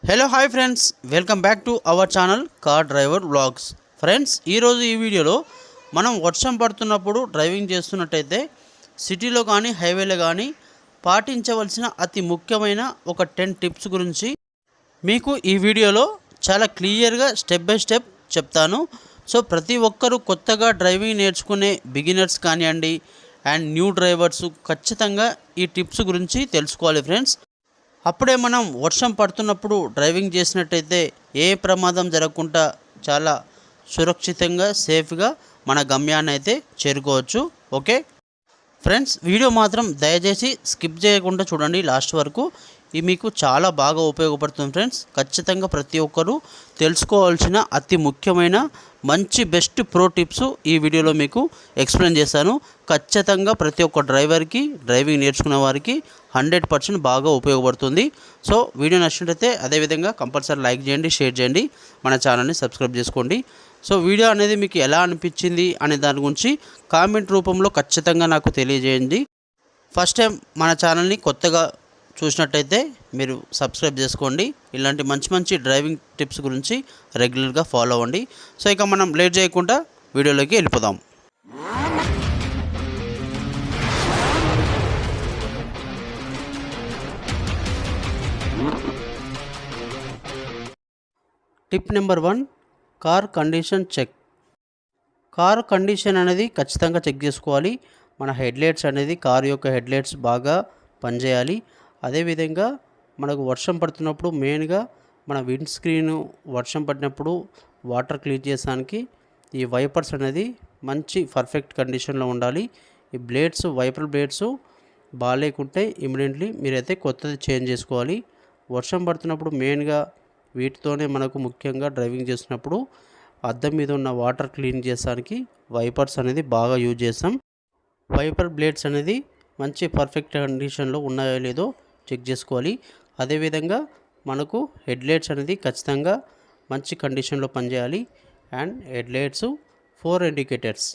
Hello hi friends, welcome back to our channel car driver vlogs. Friends, ఈరోజు ఈ వీడియోలో మనం వర్షం పడుతున్నప్పుడు డ్రైవింగ్ చేస్తున్నట్టయితే సిటీలో కానీ హైవేలో కానీ పాటించవలసిన అతి ముఖ్యమైన ఒక 10 టిప్స్ గురించి మీకు ఈ వీడియోలో చాలా క్లియర్గా స్టెప్ బై స్టెప్ చెప్తాను. సో ప్రతి ఒక్కరూ కొత్తగా డ్రైవింగ్ నేర్చుకునే బిగినర్స్ కానివ్వండి అండ్ న్యూ డ్రైవర్స్ ఖచ్చితంగా ఈ టిప్స్ గురించి తెలుసుకోవాలి ఫ్రెండ్స్. అప్పుడే మనం వర్షం పడుతున్నప్పుడు డ్రైవింగ్ చేసినట్టయితే ఏ ప్రమాదం జరగకుండా చాలా సురక్షితంగా సేఫ్గా మన గమ్యాన్ని అయితే చేరుకోవచ్చు. ఓకే ఫ్రెండ్స్, వీడియో మాత్రం దయచేసి స్కిప్ చేయకుండా చూడండి లాస్ట్ వరకు. ఇది మీకు చాలా బాగా ఉపయోగపడుతుంది ఫ్రెండ్స్. ఖచ్చితంగా ప్రతి ఒక్కరూ తెలుసుకోవాల్సిన అతి ముఖ్యమైన మంచి బెస్ట్ ప్రో టిప్స్ ఈ వీడియోలో మీకు ఎక్స్ప్లెయిన్ చేశాను. ఖచ్చితంగా ప్రతి ఒక్క డ్రైవర్కి డ్రైవింగ్ నేర్చుకునే వారికి 100% బాగా ఉపయోగపడుతుంది. సో వీడియో నచ్చినట్లయితే అదేవిధంగా కంపల్సరీ లైక్ చేయండి, షేర్ చేయండి, మన ఛానల్ని సబ్స్క్రైబ్ చేసుకోండి. సో వీడియో అనేది మీకు ఎలా అనిపించింది అనే దాని గురించి కామెంట్ రూపంలో ఖచ్చితంగా నాకు తెలియజేయండి. ఫస్ట్ టైం మన ఛానల్ని కొత్తగా చూసినట్టయితే మీరు సబ్స్క్రైబ్ చేసుకోండి. ఇలాంటి మంచి మంచి డ్రైవింగ్ టిప్స్ గురించి రెగ్యులర్గా ఫాలో అవ్వండి. సో ఇక మనం లేట్ చేయకుండా వీడియోలోకి వెళ్ళిపోదాం. Tip number 1, car condition check. Car condition అనేది ఖచ్చితంగా చెక్ చేసుకోవాలి. మన హెడ్లైట్స్ అనేది కార్ యొక్క హెడ్లైట్స్ బాగా పనిచేయాలి. అదేవిధంగా మనకు వర్షం పడుతున్నప్పుడు మెయిన్గా మన విండ్ స్క్రీన్ వర్షం పడినప్పుడు వాటర్ క్లీన్ చేయడానికి ఈ వైపర్స్ అనేది మంచి పర్ఫెక్ట్ కండిషన్లో ఉండాలి. ఈ బ్లేడ్స్ వైపర్ బ్లేడ్స్ బాగాలేకుంటే ఇమీడియట్లీ మీరైతే కొత్తది చేంజ్ చేసుకోవాలి. వర్షం పడుతున్నప్పుడు మెయిన్గా వీటితోనే మనకు ముఖ్యంగా డ్రైవింగ్ చేసినప్పుడు అద్దం మీద ఉన్న వాటర్ క్లీన్ చేయడానికి వైపర్స్ అనేది బాగా యూజ్ చేస్తాం. వైపర్ బ్లేడ్స్ అనేది మంచి పర్ఫెక్ట్ కండిషన్లో ఉన్నాయో లేదో చెక్ చేసుకోవాలి. అదేవిధంగా మనకు హెడ్లైట్స్ అనేది ఖచ్చితంగా మంచి కండిషన్లో పనిచేయాలి. And headlights 4 indicators,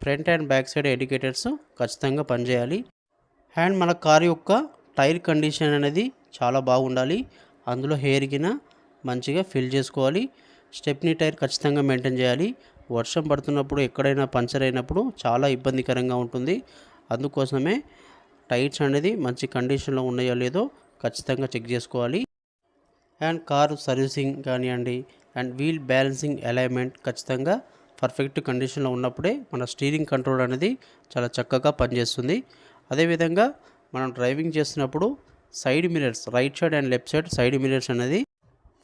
front and back side indicators ఖచ్చితంగా పనిచేయాలి. అండ్ మన కారు యొక్క టైర్ కండిషన్ అనేది చాలా బాగుండాలి. అందులో హెయిర్కిన మంచిగా ఫిల్ చేసుకోవాలి. స్టెప్నీ టైర్ ఖచ్చితంగా మెయింటైన్ చేయాలి. వర్షం పడుతున్నప్పుడు ఎక్కడైనా పంచర్ అయినప్పుడు చాలా ఇబ్బందికరంగా ఉంటుంది. అందుకోసమే టైర్స్ అనేది మంచి కండిషన్లో ఉన్నాయో లేదో ఖచ్చితంగా చెక్ చేసుకోవాలి. అండ్ కారు సర్వీసింగ్ కానివ్వండి అండ్ వీల్ బ్యాలెన్సింగ్ అలైన్మెంట్ ఖచ్చితంగా పర్ఫెక్ట్ కండిషన్లో ఉన్నప్పుడే మన స్టీరింగ్ కంట్రోల్ అనేది చాలా చక్కగా పనిచేస్తుంది. అదేవిధంగా మనం డ్రైవింగ్ చేస్తున్నప్పుడు side mirrors, right side and left side side mirrors అనేది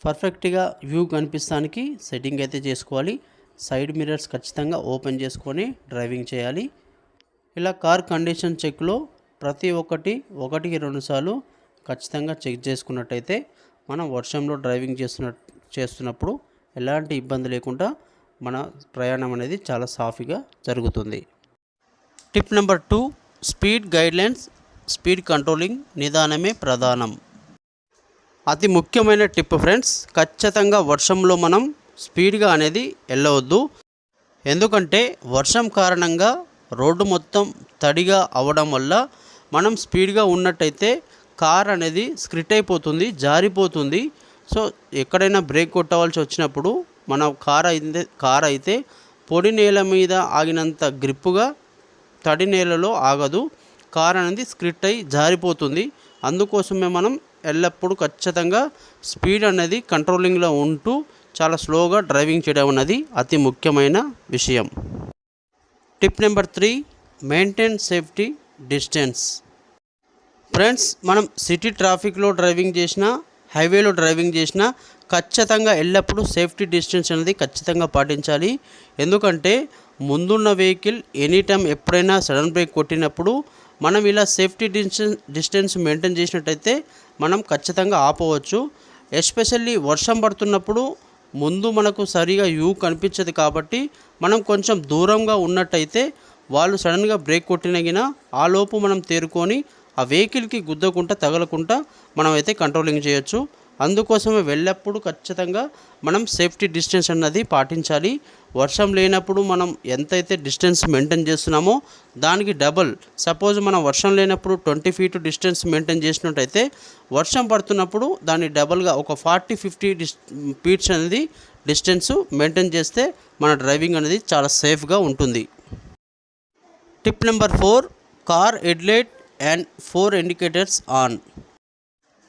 పర్ఫెక్ట్గా వ్యూ కనిపిస్తానికి సెట్టింగ్ అయితే చేసుకోవాలి. సైడ్ మిర్రర్స్ ఖచ్చితంగా ఓపెన్ చేసుకొని డ్రైవింగ్ చేయాలి. ఇలా కార్ కండిషన్ చెక్లో ప్రతి ఒక్కటి 1-2 సార్లు ఖచ్చితంగా చెక్ చేసుకున్నట్టయితే మనం వర్షంలో డ్రైవింగ్ చేస్తున్నప్పుడు ఎలాంటి ఇబ్బంది లేకుండా మన ప్రయాణం అనేది చాలా సాఫీగా జరుగుతుంది. Tip number 2, speed guidelines, speed controlling నిదానమే ప్రధానం. అతి ముఖ్యమైన టిప్ ఫ్రెండ్స్. ఖచ్చితంగా వర్షంలో మనం స్పీడ్గా అనేది వెళ్ళవద్దు. ఎందుకంటే వర్షం కారణంగా రోడ్డు మొత్తం తడిగా అవ్వడం వల్ల మనం స్పీడ్గా ఉన్నట్టయితే కార్ అనేది స్కిడ్ అయిపోతుంది, జారిపోతుంది. సో ఎక్కడైనా బ్రేక్ కొట్టవలసి వచ్చినప్పుడు మన కార్ అయితే పొడి నేల మీద ఆగినంత గ్రిప్పుగా తడి నేలలో ఆగదు. కార్ అనేది స్కిడ్ అయి జారిపోతుంది. అందుకోసమే మనం ఎల్లప్పుడూ ఖచ్చితంగా స్పీడ్ అనేది కంట్రోలింగ్లో ఉంటూ చాలా స్లోగా డ్రైవింగ్ చేయడం అనేది అతి ముఖ్యమైన విషయం. Tip number 3, maintain safety distance. Friends, మనం సిటీ ట్రాఫిక్లో డ్రైవింగ్ చేసినా హైవేలో డ్రైవింగ్ చేసినా ఖచ్చితంగా ఎల్లప్పుడూ సేఫ్టీ డిస్టెన్స్ అనేది ఖచ్చితంగా పాటించాలి. ఎందుకంటే ముందున్న వెహికల్ ఎనీ టైం ఎప్పుడైనా సడన్ బ్రేక్ కొట్టినప్పుడు మనం ఇలా సేఫ్టీ డిస్టెన్స్ మెయింటైన్ చేసినట్టయితే మనం ఖచ్చితంగా ఆపవచ్చు. ఎస్పెషల్లీ వర్షం పడుతున్నప్పుడు ముందు మనకు సరిగా వ్యూ కనిపించదు కాబట్టి మనం కొంచెం దూరంగా ఉన్నట్టయితే వాళ్ళు సడన్గా బ్రేక్ కొట్టినగిన ఆ లోపు మనం తేరుకొని ఆ వెహికల్కి గుద్దకుండా తగలకుండా మనం అయితే కంట్రోలింగ్ చేయొచ్చు. అందుకోసమే వెళ్ళేప్పుడు ఖచ్చితంగా మనం సేఫ్టీ డిస్టెన్స్ అన్నది పాటించాలి. వర్షం లేనప్పుడు మనం ఎంతైతే డిస్టెన్స్ మెయింటైన్ చేస్తున్నామో దానికి డబల్. సపోజ్ మనం వర్షం లేనప్పుడు 20 ఫీట్ డిస్టెన్స్ మెయింటైన్ చేసినట్టయితే వర్షం పడుతున్నప్పుడు దాన్ని డబల్గా ఒక 40-50 ఫీట్స్ అనేది డిస్టెన్స్ మెయింటైన్ చేస్తే మన డ్రైవింగ్ అనేది చాలా సేఫ్గా ఉంటుంది. Tip number 4, car headlight and 4 indicators on.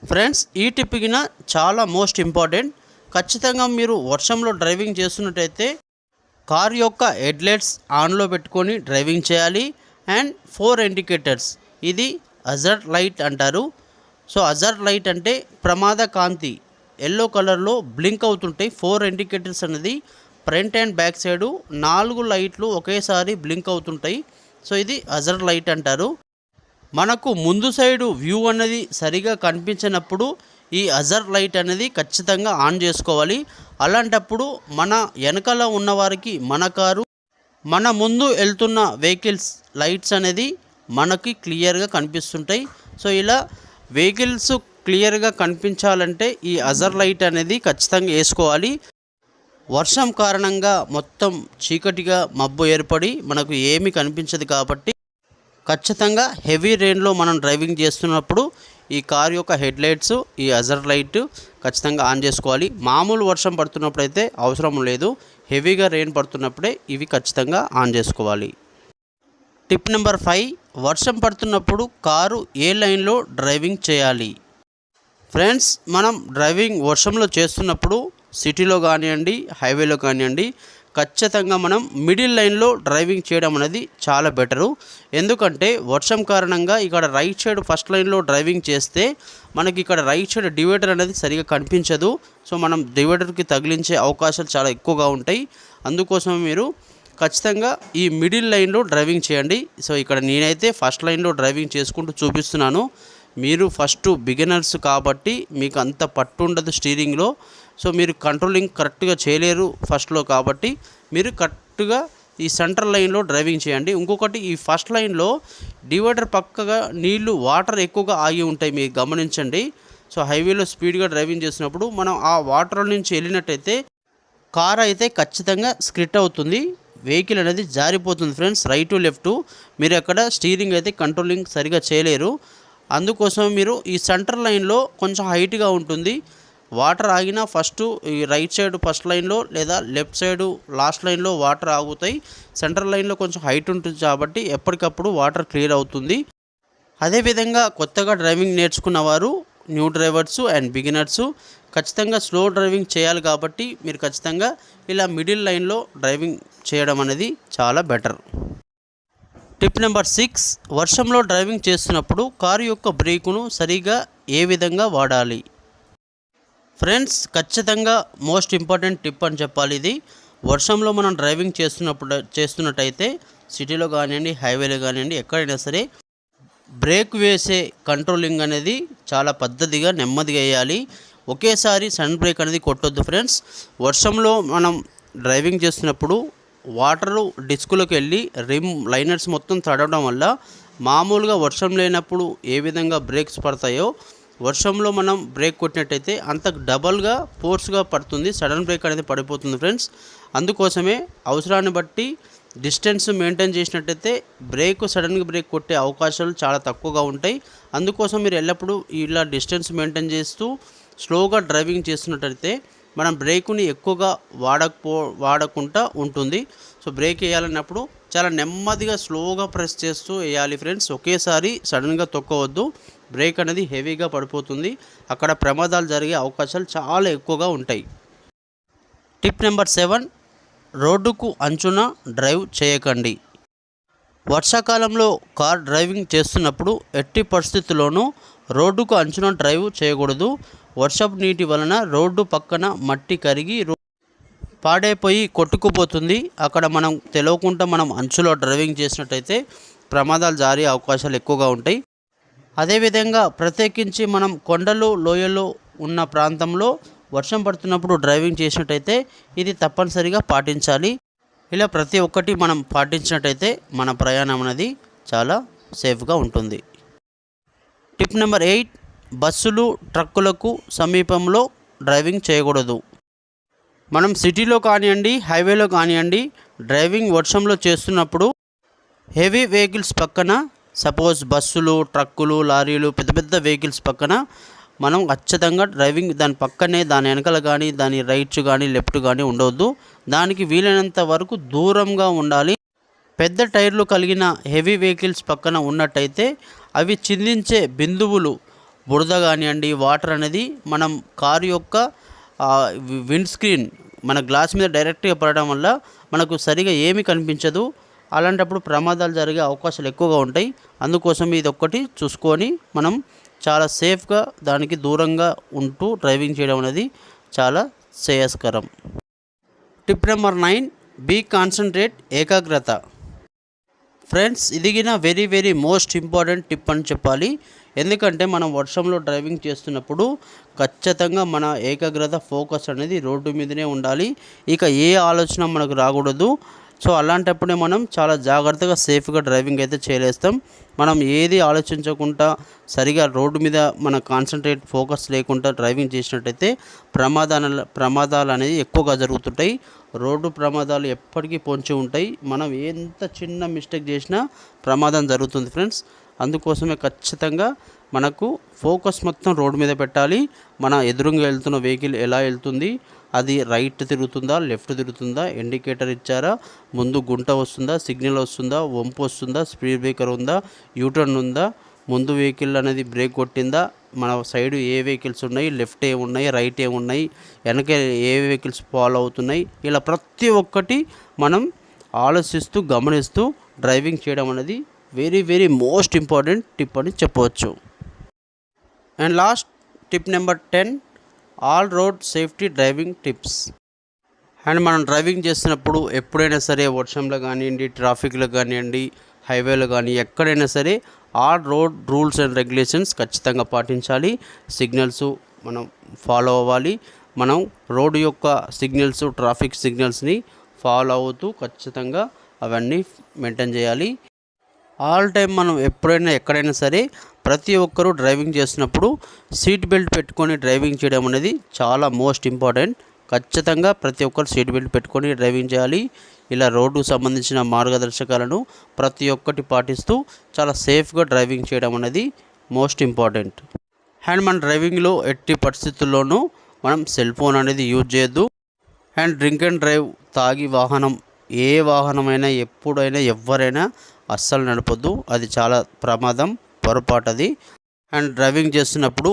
Friends, ఈ టిప్ కింద చాలా మోస్ట్ ఇంపార్టెంట్. ఖచ్చితంగా మీరు వర్షంలో డ్రైవింగ్ చేస్తున్నట్టయితే కార్ యొక్క హెడ్లైట్స్ ఆన్లో పెట్టుకొని డ్రైవింగ్ చేయాలి. అండ్ 4 ఇండికేటర్స్, ఇది హజార్డ్ లైట్ అంటారు. సో హజార్డ్ లైట్ అంటే ప్రమాద కాంతి, ఎల్లో కలర్లో బ్లింక్ అవుతుంటాయి. 4 ఇండికేటర్స్ అనేది ఫ్రంట్ అండ్ బ్యాక్ సైడు 4 లైట్లు ఒకేసారి బ్లింక్ అవుతుంటాయి. సో ఇది హజార్డ్ లైట్ అంటారు. మనకు ముందు సైడు వ్యూ అనేది సరిగా కనిపించినప్పుడు ఈ హజార్డ్ లైట్ అనేది ఖచ్చితంగా ఆన్ చేసుకోవాలి. అలాంటప్పుడు మన వెనకాల ఉన్నవారికి మన కారు, మన ముందు వెళ్తున్న వెహికల్స్ లైట్స్ అనేది మనకి క్లియర్గా కనిపిస్తుంటాయి. సో ఇలా వెహికల్స్ క్లియర్గా కనిపించాలంటే ఈ హజార్డ్ లైట్ అనేది ఖచ్చితంగా వేసుకోవాలి. వర్షం కారణంగా మొత్తం చీకటిగా మబ్బు ఏర్పడి మనకు ఏమీ కనిపించదు కాబట్టి ఖచ్చితంగా హెవీ రెయిన్లో మనం డ్రైవింగ్ చేస్తున్నప్పుడు ఈ కార్ యొక్క హెడ్లైట్స్, ఈ హజార్డ్ లైట్ ఖచ్చితంగా ఆన్ చేసుకోవాలి. మామూలు వర్షం పడుతున్నప్పుడు అయితే అవసరం లేదు, హెవీగా రెయిన్ పడుతున్నప్పుడే ఇవి ఖచ్చితంగా ఆన్ చేసుకోవాలి. టిప్ నెంబర్ 5, వర్షం పడుతున్నప్పుడు కారు ఏ లైన్లో డ్రైవింగ్ చేయాలి. ఫ్రెండ్స్, మనం డ్రైవింగ్ వర్షంలో చేస్తున్నప్పుడు సిటీలో కానివ్వండి, హైవేలో కానివ్వండి, ఖచ్చితంగా మనం మిడిల్ లైన్లో డ్రైవింగ్ చేయడం అనేది చాలా బెటరు. ఎందుకంటే వర్షం కారణంగా ఇక్కడ రైట్ సైడ్ ఫస్ట్ లైన్లో డ్రైవింగ్ చేస్తే మనకి ఇక్కడ రైట్ సైడ్ డివైడర్ అనేది సరిగా కనిపించదు. సో మనం డివైడర్కి తగిలించే అవకాశాలు చాలా ఎక్కువగా ఉంటాయి. అందుకోసం మీరు ఖచ్చితంగా ఈ మిడిల్ లైన్లో డ్రైవింగ్ చేయండి. సో ఇక్కడ నేనైతే ఫస్ట్ లైన్లో డ్రైవింగ్ చేసుకుంటూ చూపిస్తున్నాను. మీరు ఫస్ట్ బిగినర్స్ కాబట్టి మీకు అంత పట్టు ఉండదు స్టీరింగ్లో. సో మీరు కంట్రోలింగ్ కరెక్ట్గా చేయలేరు ఫస్ట్లో, కాబట్టి మీరు కరెక్ట్గా ఈ సెంట్రల్ లైన్లో డ్రైవింగ్ చేయండి. ఇంకొకటి, ఈ ఫస్ట్ లైన్లో డివైడర్ పక్కగా నీళ్లు, వాటర్ ఎక్కువగా ఆగి ఉంటాయి, మీరు గమనించండి. సో హైవేలో స్పీడ్గా డ్రైవింగ్ చేసినప్పుడు మనం ఆ వాటర్ నుంచి వెళ్ళినట్టయితే కార్ అయితే ఖచ్చితంగా స్కిడ్ అవుతుంది, వెహికల్ అనేది జారిపోతుంది ఫ్రెండ్స్, రైటు లెఫ్ట్. మీరు అక్కడ స్టీరింగ్ అయితే కంట్రోలింగ్ సరిగా చేయలేరు. అందుకోసం మీరు ఈ సెంట్రల్ లైన్లో కొంచెం హైట్గా ఉంటుంది, వాటర్ ఆగినా ఫస్ట్ ఈ రైట్ సైడ్ ఫస్ట్ లైన్లో లేదా లెఫ్ట్ సైడు లాస్ట్ లైన్లో వాటర్ ఆగుతాయి. సెంట్రల్ లైన్లో కొంచెం హైట్ ఉంటుంది కాబట్టి ఎప్పటికప్పుడు వాటర్ క్లియర్ అవుతుంది. అదేవిధంగా కొత్తగా డ్రైవింగ్ నేర్చుకున్న వారు, న్యూ డ్రైవర్స్ అండ్ బిగినర్స్ ఖచ్చితంగా స్లో డ్రైవింగ్ చేయాలి కాబట్టి మీరు ఖచ్చితంగా ఇలా మిడిల్ లైన్లో డ్రైవింగ్ చేయడం అనేది చాలా బెటర్. టిప్ నెంబర్ 6, వర్షంలో డ్రైవింగ్ చేస్తున్నప్పుడు కారు యొక్క బ్రేకును సరిగా ఏ విధంగా వాడాలి. ఫ్రెండ్స్, ఖచ్చితంగా మోస్ట్ ఇంపార్టెంట్ టిప్ అని చెప్పాలి ఇది. వర్షంలో మనం డ్రైవింగ్ చేస్తున్నట్టయితే సిటీలో కానివ్వండి, హైవేలో కానివ్వండి, ఎక్కడైనా సరే బ్రేక్ వేసే కంట్రోలింగ్ అనేది చాలా పద్ధతిగా నెమ్మదిగా వేయాలి. ఒకేసారి సన్ బ్రేక్ అనేది కొట్టొద్దు ఫ్రెండ్స్. వర్షంలో మనం డ్రైవింగ్ చేస్తున్నప్పుడు వాటరు డిస్కులోకి వెళ్ళి రిమ్ లైనర్స్ మొత్తం తడవడం వల్ల మామూలుగా వర్షం లేనప్పుడు ఏ విధంగా బ్రేక్స్ పడతాయో వర్షంలో మనం బ్రేక్ కొట్టినట్టయితే అంత డబల్గా ఫోర్స్గా పడుతుంది, సడన్ బ్రేక్ అనేది పడిపోతుంది ఫ్రెండ్స్. అందుకోసమే అవసరాన్ని బట్టి డిస్టెన్స్ మెయింటైన్ చేసినట్టయితే సడన్గా బ్రేక్ కొట్టే అవకాశాలు చాలా తక్కువగా ఉంటాయి. అందుకోసం మీరు ఎల్లప్పుడూ ఇలా డిస్టెన్స్ మెయింటైన్ చేస్తూ స్లోగా డ్రైవింగ్ చేస్తున్నట్టయితే మనం బ్రేకుని ఎక్కువగా వాడకుండా ఉంటుంది. సో బ్రేక్ వేయాలన్నప్పుడు చాలా నెమ్మదిగా స్లోగా ప్రెస్ చేస్తూ వేయాలి ఫ్రెండ్స్. ఒకేసారి సడన్గా తొక్కవద్దు, బ్రేక్ అనేది హెవీగా పడిపోతుంది, అక్కడ ప్రమాదాలు జరిగే అవకాశాలు చాలా ఎక్కువగా ఉంటాయి. టిప్ నెంబర్ 7, రోడ్డుకు అంచున డ్రైవ్ చేయకండి. వర్షాకాలంలో కార్ డ్రైవింగ్ చేస్తున్నప్పుడు ఎట్టి పరిస్థితుల్లోనూ రోడ్డుకు అంచున డ్రైవ్ చేయకూడదు. వర్షపు నీటి వలన రోడ్డు పక్కన మట్టి కరిగి పాడైపోయి కొట్టుకుపోతుంది. అక్కడ మనం తెలియకుండా మనం అంచులో డ్రైవింగ్ చేసినట్టయితే ప్రమాదాలు జారే అవకాశాలు ఎక్కువగా ఉంటాయి. అదేవిధంగా ప్రత్యేకించి మనం కొండలు, లోయలు ఉన్న ప్రాంతంలో వర్షం పడుతున్నప్పుడు డ్రైవింగ్ చేసినట్టయితే ఇది తప్పనిసరిగా పాటించాలి. ఇలా ప్రతి ఒక్కటి మనం పాటించినట్టయితే మన ప్రయాణం అనేది చాలా సేఫ్గా ఉంటుంది. టిప్ నెంబర్ 8, బస్సులు ట్రక్కులకు సమీపంలో డ్రైవింగ్ చేయకూడదు. మనం సిటీలో కానివ్వండి, హైవేలో కానివ్వండి, డ్రైవింగ్ వర్షంలో చేస్తున్నప్పుడు హెవీ వెహికల్స్ పక్కన, సపోజ్ బస్సులు, ట్రక్కులు, లారీలు, పెద్ద పెద్ద వెహికల్స్ పక్కన మనం ఖచ్చితంగా డ్రైవింగ్ దాని పక్కనే, దాని వెనకాల కానీ, దాని రైట్ కానీ లెఫ్ట్ కానీ ఉండవద్దు. దానికి వీలైనంత వరకు దూరంగా ఉండాలి. పెద్ద టైర్లు కలిగిన హెవీ వెహికల్స్ పక్కన ఉన్నట్టయితే అవి చిందించే బిందువులు, బురద కానివ్వండి, వాటర్ అనేది మనం కారు యొక్క విండ్ స్క్రీన్ మన గ్లాస్ మీద డైరెక్ట్గా పడడం వల్ల మనకు సరిగా ఏమీ కనిపించదు. అలాంటప్పుడు ప్రమాదాలు జరిగే అవకాశాలు ఎక్కువగా ఉంటాయి. అందుకోసం ఇది ఒక్కటి చూసుకొని మనం చాలా సేఫ్గా దానికి దూరంగా ఉంటూ డ్రైవింగ్ చేయడం అనేది చాలా శ్రేయస్కరం. టిప్ నెంబర్ 9, బీ కాన్సన్ట్రేట్, ఏకాగ్రత. ఫ్రెండ్స్, ఇది very very most important tip అని చెప్పాలి. ఎందుకంటే మనం వర్షంలో డ్రైవింగ్ చేస్తున్నప్పుడు ఖచ్చితంగా మన ఏకాగ్రత, ఫోకస్ అనేది రోడ్డు మీదనే ఉండాలి. ఇక ఏ ఆలోచన మనకు రాకూడదు. సో అలాంటప్పుడే మనం చాలా జాగ్రత్తగా సేఫ్గా డ్రైవింగ్ అయితే చేయలేస్తాం. మనం ఏది ఆలోచించకుండా సరిగా రోడ్డు మీద మన కాన్సన్ట్రేట్, ఫోకస్ లేకుండా డ్రైవింగ్ చేసినట్టయితే ప్రమాదాలు అనేది ఎక్కువగా జరుగుతుంటాయి. రోడ్డు ప్రమాదాలు ఎప్పటికీ పొంచి ఉంటాయి. మనం ఎంత చిన్న మిస్టేక్ చేసినా ప్రమాదం జరుగుతుంది ఫ్రెండ్స్. అందుకోసమే ఖచ్చితంగా మనకు ఫోకస్ మొత్తం రోడ్డు మీద పెట్టాలి. మన ఎదురుగా వెళ్తున్న వెహికల్ ఎలా వెళ్తుంది, అది రైట్ తిరుగుతుందా, లెఫ్ట్ తిరుగుతుందా, ఇండికేటర్ ఇచ్చారా, ముందు గుంట వస్తుందా, సిగ్నల్ వస్తుందా, వంపు వస్తుందా, స్పీడ్ బ్రేకర్ ఉందా, యూటర్న్ ఉందా, ముందు వెహికల్ అనేది బ్రేక్ కొట్టిందా, మన సైడ్ ఏ వెహికల్స్ ఉన్నాయి, లెఫ్ట్ ఏమున్నాయి, రైట్ ఏమున్నాయి, వెనక ఏ వెహికల్స్ ఫాలో అవుతున్నాయి, ఇలా ప్రతి ఒక్కటి మనం ఆలోచిస్తూ గమనిస్తూ డ్రైవింగ్ చేయడం అనేది very very most important tip అని చెప్పవచ్చు. And last tip number 10, all road safety driving tips. And మనం డ్రైవింగ్ చేస్తున్నప్పుడు ఎప్పుడైనా సరే వర్షంలో కానివ్వండి, ట్రాఫిక్లో కానివ్వండి, హైవేలో కానీ ఎక్కడైనా సరే all road rules and regulations ఖచ్చితంగా పాటించాలి. సిగ్నల్స్ మనం ఫాలో అవ్వాలి. మనం రోడ్డు యొక్క సిగ్నల్స్, ట్రాఫిక్ సిగ్నల్స్ని ఫాలో అవుతూ ఖచ్చితంగా అవన్నీ మెయింటైన్ చేయాలి. ఆల్ టైం మనం ఎప్పుడైనా ఎక్కడైనా సరే ప్రతి ఒక్కరూ డ్రైవింగ్ చేస్తున్నప్పుడు సీట్ బెల్ట్ పెట్టుకొని డ్రైవింగ్ చేయడం అనేది చాలా మోస్ట్ ఇంపార్టెంట్. ఖచ్చితంగా ప్రతి ఒక్కరు సీట్ బెల్ట్ పెట్టుకొని డ్రైవింగ్ చేయాలి. ఇలా రోడ్డుకు సంబంధించిన మార్గదర్శకాలను ప్రతి ఒక్కటి పాటిస్తూ చాలా సేఫ్గా డ్రైవింగ్ చేయడం అనేది మోస్ట్ ఇంపార్టెంట్. అండ్ మన డ్రైవింగ్లో ఎట్టి పరిస్థితుల్లోనూ మనం సెల్ ఫోన్ అనేది యూజ్ చేయొద్దు. అండ్ డ్రింక్ అండ్ డ్రైవ్, తాగి వాహనం, ఏ వాహనమైనా ఎప్పుడైనా ఎవరైనా అస్సలు నడపొద్దు. అది చాలా ప్రమాదం, పొరపాటు. అండ్ డ్రైవింగ్ చేస్తున్నప్పుడు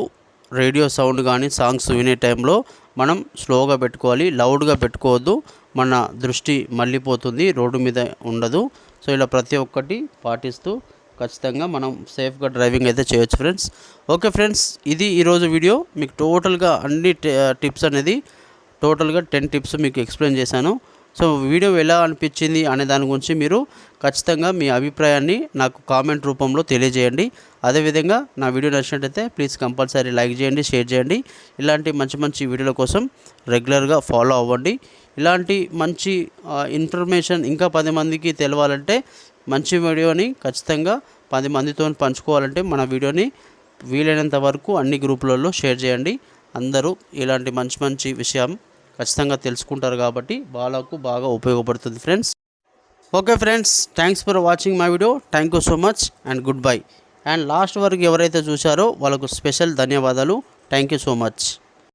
రేడియో సౌండ్ కానీ సాంగ్స్ వినే టైంలో మనం స్లోగా పెట్టుకోవాలి, లౌడ్గా పెట్టుకోవద్దు. మన దృష్టి మళ్ళీపోతుంది, రోడ్డు మీద ఉండదు. సో ఇలా ప్రతి ఒక్కటి పాటిస్తూ ఖచ్చితంగా మనం సేఫ్గా డ్రైవింగ్ అయితే చేయొచ్చు ఫ్రెండ్స్. ఓకే ఫ్రెండ్స్, ఇది ఈరోజు వీడియో. మీకు టోటల్గా అన్ని టిప్స్ అనేది టోటల్గా 10 టిప్స్ మీకు ఎక్స్ప్లెయిన్ చేశాను. సో వీడియో ఎలా అనిపించింది అనే దాని గురించి మీరు ఖచ్చితంగా మీ అభిప్రాయాన్ని నాకు కామెంట్ రూపంలో తెలియజేయండి. అదేవిధంగా నా వీడియో నచ్చినట్టయితే ప్లీజ్ కంపల్సరీ లైక్ చేయండి, షేర్ చేయండి. ఇలాంటి మంచి మంచి వీడియోల కోసం రెగ్యులర్గా ఫాలో అవ్వండి. ఇలాంటి మంచి ఇన్ఫర్మేషన్ ఇంకా 10 మందికి తెలవాలంటే, మంచి వీడియోని ఖచ్చితంగా 10 మందితో పంచుకోవాలంటే మన వీడియోని వీలైనంత వరకు అన్ని గ్రూపులలో షేర్ చేయండి. అందరూ ఇలాంటి మంచి మంచి విషయం ఖచ్చితంగా తెలుసుకుంటారు కాబట్టి వాళ్ళకు బాగా ఉపయోగపడుతుంది friends. Okay friends, thanks for watching my video. Thank you so much and good bye. And last వరకు ఎవరైతే చూశారో వాళ్ళకు స్పెషల్ ధన్యవాదాలు. Thank you so much.